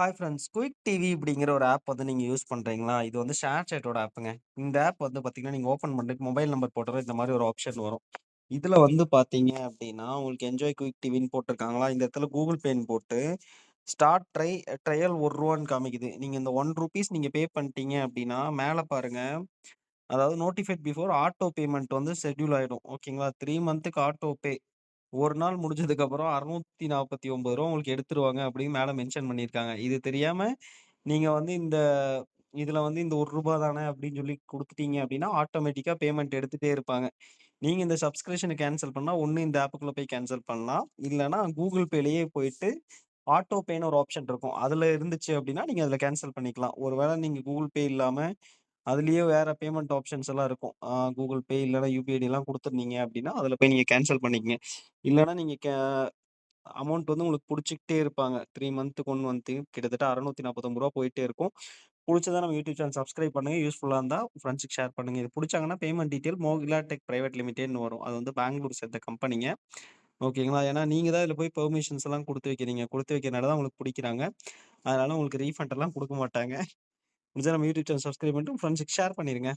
Hi friends. Quick TV இப்படிங்கிற ஒரு app வந்து நீங்க யூஸ் பண்றீங்களா? இது வந்து ஷேர்சேட்டோட ஆப்புங்க. இந்த ஆப் வந்து பார்த்தீங்கன்னா, நீங்க ஓப்பன் பண்ணிட்டு மொபைல் நம்பர் போட்டாலே இந்த மாரி ஒரு ஆப்ஷன் வரும். இதுல வந்து பார்த்தீங்க அப்படின்னா, உங்களுக்கு என்ஜாய் குயிக் டிவின்னு போட்டுருக்காங்களா, இந்த இடத்துல கூகுள் பேன்னு போட்டு ஸ்டார்ட் ட்ரையல் ரூ. 1 காமிக்குது. நீங்க இந்த ₹1 நீங்க பே பண்ணிட்டீங்க அப்படின்னா, மேல பாருங்க. அதாவது நோட்டிஃபைட் பிஃபோர் ஆட்டோ பேமெண்ட் வந்து ஷெட்யூல் ஆயிடும். ஓகேங்களா? 3 மந்த்துக்கு ஆட்டோ பே. 1 நாள் முடிஞ்சதுக்கப்புறம் ரூ. 649 உங்களுக்கு எடுத்துருவாங்க அப்படின்னு மேல மென்ஷன் பண்ணியிருக்காங்க. இது தெரியாம நீங்க வந்து இதுல வந்து இந்த ரூ. 1 தானே அப்படின்னு சொல்லி குடுத்துட்டீங்க அப்படின்னா, ஆட்டோமேட்டிக்கா பேமெண்ட் எடுத்துட்டே இருப்பாங்க. நீங்க இந்த சப்ஸ்கிரிப்ஷன கேன்சல் பண்ணா, ஒண்ணு இந்த ஆப்புக்குள்ள போய் கேன்சல் பண்ணலாம். இல்லன்னா Google Payலயே போயிட்டு ஆட்டோ பேன்னு ஒரு ஆப்ஷன் இருக்கும். அதுல இருந்துச்சு அப்படின்னா, நீங்க அதுல கேன்சல் பண்ணிக்கலாம். ஒருவேள நீங்க Google Pay இல்லாம அதுலயே வேற பேமெண்ட் ஆப்ஷன்ஸ் எல்லாம் இருக்கும். Google Pay இல்லன்னா யுபிஐ ஐடிலாம் குடுத்துருந்தீங்க அப்படின்னா, அதுல போய் நீங்க கேன்சல் பண்ணிக்கங்க. இல்லன்னா நீங்க அமௌண்ட் வந்து உங்களுக்கு புடிச்சுக்கிட்டே இருப்பாங்க. 3 மந்த்துக்கு 1 மந்த்து கிட்டத்தட்ட ரூ. 649 போயிட்டே இருக்கும். புடிச்சதா நம்ம யூடியூப் சேனல் சப்ஸ்கிரைப் பண்ணுங்க. யூஸ்ஃபுல்லா இருந்தா ஃப்ரெண்ட்ஸ்க்கு ஷேர் பண்ணுங்க. இது புடிச்சாங்கன்னா பேமெண்ட் டீட்டெயில் மோகிலா டெக் பிரைவேட் லிமிடெட்ன்னு வரும். அது வந்து பெங்களூர் சேர்ந்த கம்பெனிங்க. ஓகேங்களா? ஏன்னா நீங்க தான் இதுல போய் பெர்மிஷன்ஸ் எல்லாம் குடுத்து வைக்கிறீங்க. குடுத்து வைக்கிறனால தான் உங்களுக்கு புடிக்கிறாங்க. அதனால உங்களுக்கு ரீஃபண்ட் எல்லாம் குடுக்க மாட்டாங்க. முடிஞ்சா நம்ம யூடியூப் சேனல் சப்ஸ்கிரைப் பண்ணிட்டு உங்க ஃப்ரெண்ட்ஸ்க்கு ஷேர் பண்ணிருங்க.